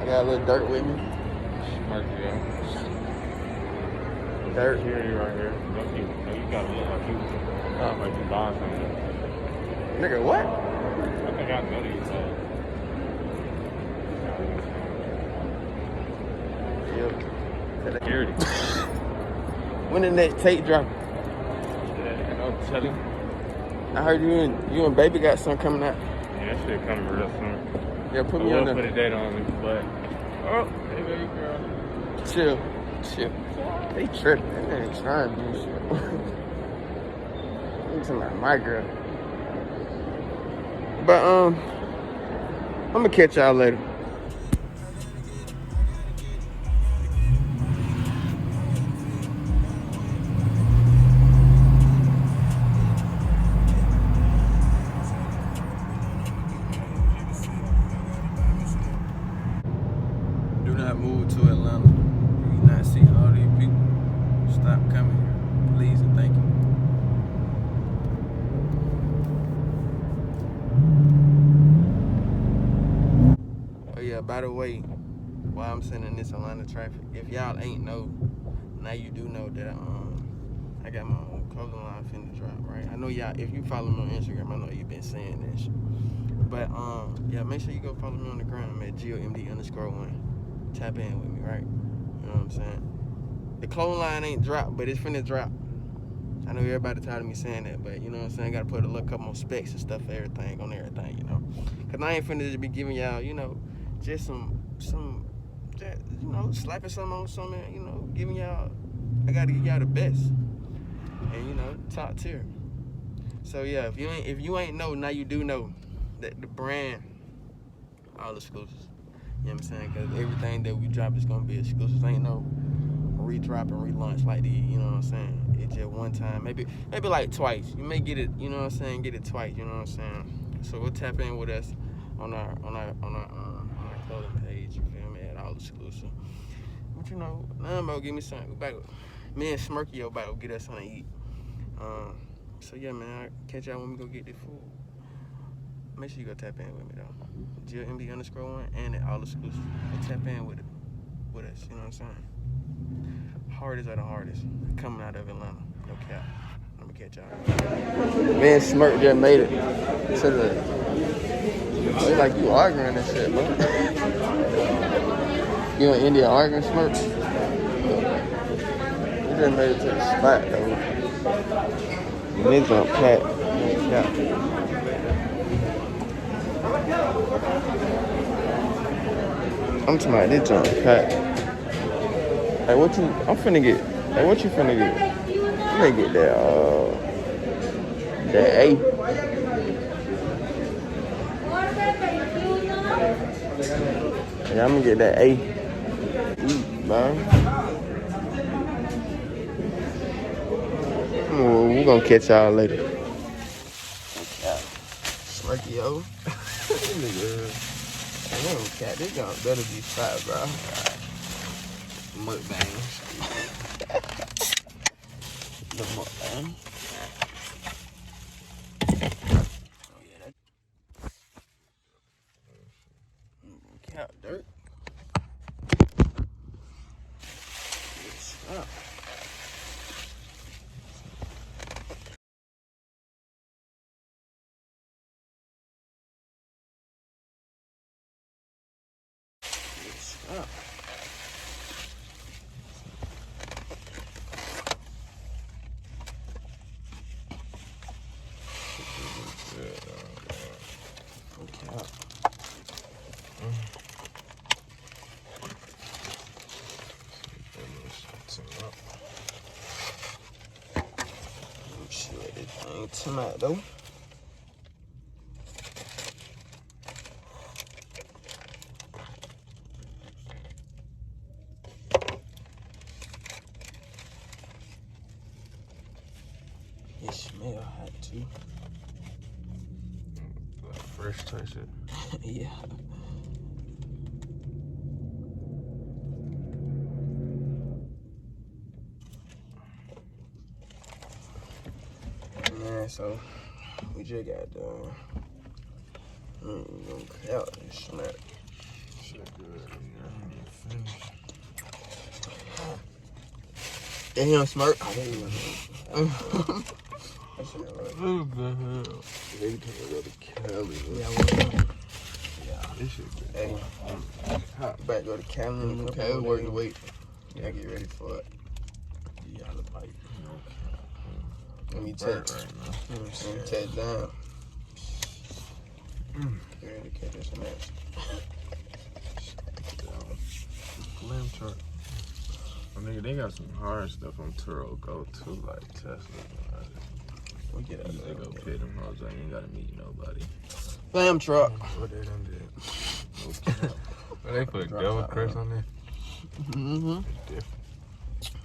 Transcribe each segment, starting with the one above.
I got a little Durk with me. Smirky, yo. Durk. Security right here. You gotta look like you buying something. Nigga, what? I think I go to you, so. Yeah. Security. When the next tape drop? Yeah, I'll tell you. I heard you and Baby got something coming out. Yeah, that shit coming real soon. Yeah, put me on there. Put a date on me, but. Oh, hey, baby girl. Chill. They tripping. They ain't trying to do shit. I'm talking about my girl. But I'm gonna catch y'all later. Do not move to Atlanta. You not see all these people. Stop coming here, please and thank you. Oh yeah, by the way, while I'm sitting in this Atlanta traffic, if y'all ain't know, now you do know that I got my own clothing line finna drop, right? I know y'all, if you follow me on Instagram, I know you've been saying that shit. But yeah, make sure you go follow me on the gram at GOMD_1. Tap in with me, right? You know what I'm saying? The clothing line ain't dropped, but it's finna drop. I know everybody tired of me saying that, but you know what I'm saying? Gotta put a little couple more specs and stuff for everything on everything, you know? Cause I ain't finna just be giving y'all, you know, just some, you know, slapping something on something, you know, giving y'all, I gotta give y'all the best. And you know, top tier. So yeah, if you ain't know, now you do know that the brand, all exclusives. You know what I'm saying? Cause everything that we drop is gonna be exclusive. Ain't no re-drop and relaunch like these, you know what I'm saying? It's just one time, maybe like twice. You may get it, you know what I'm saying, get it twice, you know what I'm saying? So we'll tap in with us on our clothing page, you feel me, at all exclusive. But you know, now I'm gonna give me something. Me and Smirky about to get us something to eat. So yeah, man, I'll catch y'all when we go get this food. Make sure you go tap in with me though. GLMB_1 and it all exclusive. Go tap in with us, you know what I'm saying? Hardest are the hardest. Coming out of Atlanta. No cap. Let me catch y'all. Me and Smirk just made it to the. It's like you arguing and shit, bro. You in India arguing, Smirk? You just made it to the spot though. Niggas on pat. Yeah. I'm talking about this junk pat. Hey, I'm finna get. Hey, what you finna get? You may get that A. Yeah, I'm gonna get that A. Man. We're gonna catch y'all later. Smirky, yo. Cat, this gun better be fat, bro. Mukbang. The mukbang. Oh yeah, that cat dirt. It's up. It's up. Shit, this thing tomato. It smell hot too. Fresh type shit. Yeah. Yeah, so we just got done. Gonna cut out this smack. Shit good. And he don't smirk. I didn't even know. That shit right. What the hell? Maybe can't go to Cali. Yeah, well, Yeah. This shit good. Hey, hop back, go to Cali. okay, it'll work the weight. Yeah, get ready for it. Yeah, I look like Let me burnt touch. right now. Let me touch down. Get ready to catch us a match. Lamb truck. Oh, nigga, they got some hard stuff on Turo Go too, like Tesla. We get out Easy there. go pay them hoes. I ain't gotta meet nobody. Lamb truck. What they done did. No cap. Oh, they put double crust on there. Mm-hmm. It's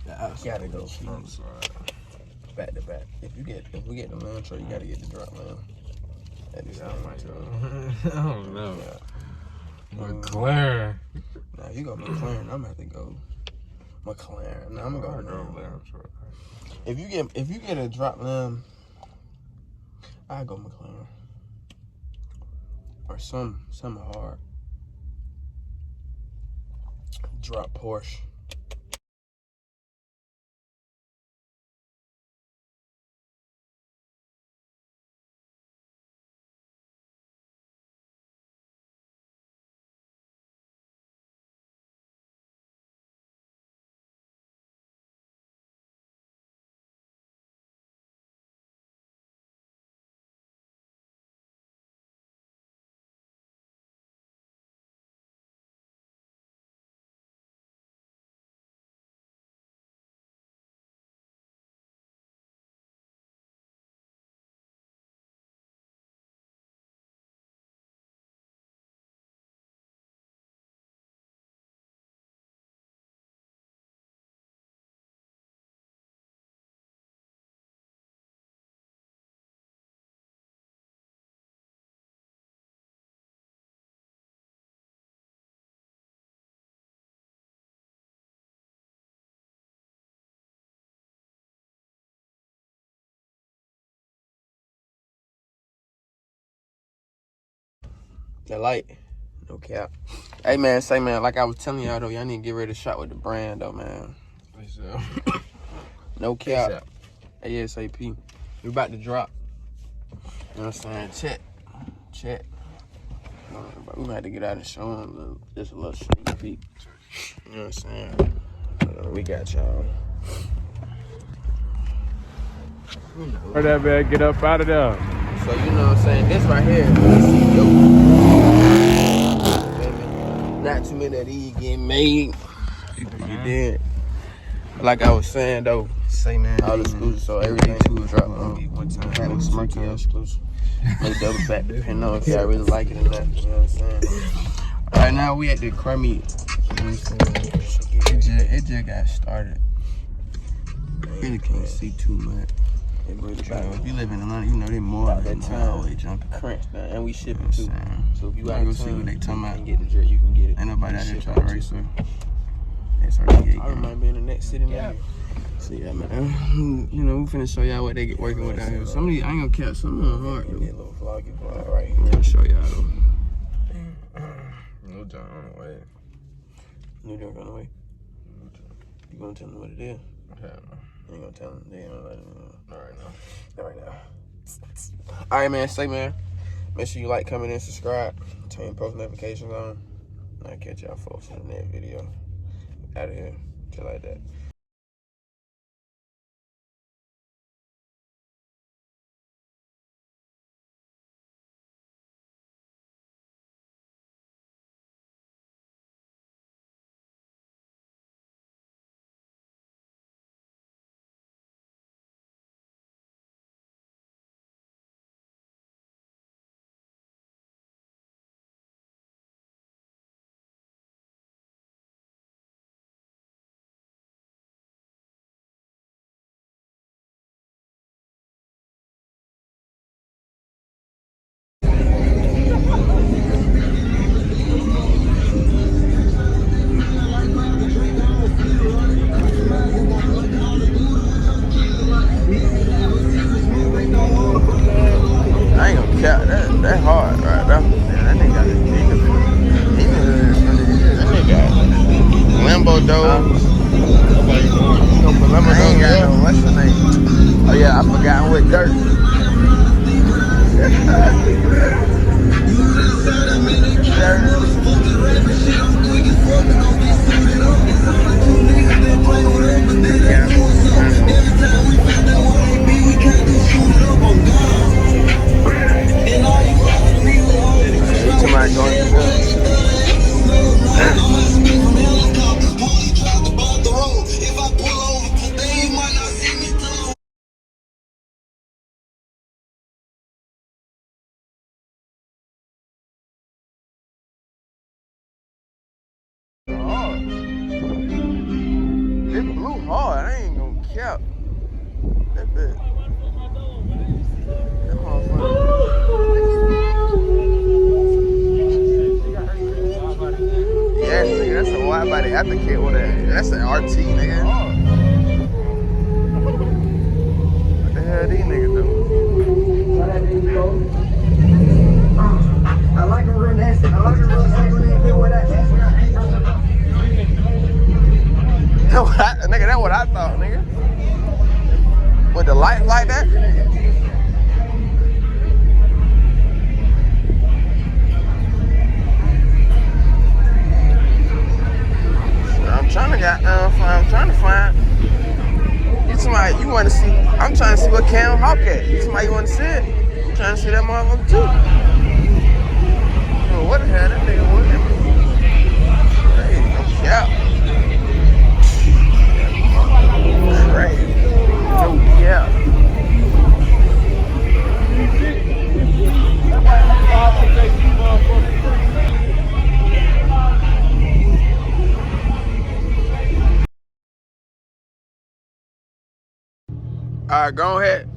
different. Gotta go Front side. back to back. If we get the lamb truck, you gotta get the drop lamb. At the Yeah, same I might time. go. I don't know. Yeah. McLaren. Nah, you go McLaren. I'm gonna have to go McLaren. Nah, I'm gonna go lamb. truck. If you get a drop lamb, I go McLaren or some hard drop Porsche. The light. No cap. Hey man, say man, like I was telling y'all though, y'all need to get ready to shop with the brand though, man. No cap. ASAP. We about to drop. You know what I'm saying? Check. We might have to get out and show them just a little sneak peek. You know what I'm saying? We got y'all. Where that man get up out of there? So you know what I'm saying? This right here, not too many of these getting made. You did. Like I was saying though, Say man, all exclusive, so everything too drop. one time. That was Smirky exclusive. Make double back depending on if y'all really like it or not. You know what I'm saying? Right now we at the crummy. You know what I'm saying? It just got started. Really can't see too much. If you live in Atlanta, you know they more than always jumping. Crunch now, and we shipping too. So if you I out go of see what they town, talking you about. can get the drip, you can get it. Ain't nobody out here Ship trying to out race too. her. That's our DA I remember being in the next city now. So yeah, man. You know, we finna show y'all what they get working with out here. Some of these, I ain't gonna catch some of them hard Get a though. little vlog right I'm here. gonna show y'all though. No John on the way. New Durk on the way. You gonna tell them what it is? Hell You ain't gonna tell them. They don't let them know. no. All right now. All right now. All right, man. Say, man. Make sure you like, comment, and subscribe. Turn your post notifications on. And I'll catch y'all folks in the next video. Out of here. Just like that. with Durk. Somebody going to the it blew hard. I ain't gonna cap. That bit. That motherfucker. Yes, nigga. That's a wide body afterkick with that. That's an RT, nigga. What the hell these niggas do? I like a real nasty. I like a real nasty with that Nigga, that's what I thought, nigga. With the light like that? I'm trying to find. You want to see? I'm trying to see what Cam Hawk at. You somebody you want to see it? I'm trying to see that motherfucker too. Oh, what the hell that nigga was? Crazy, no cap. Crazy, no cap. All right, go ahead.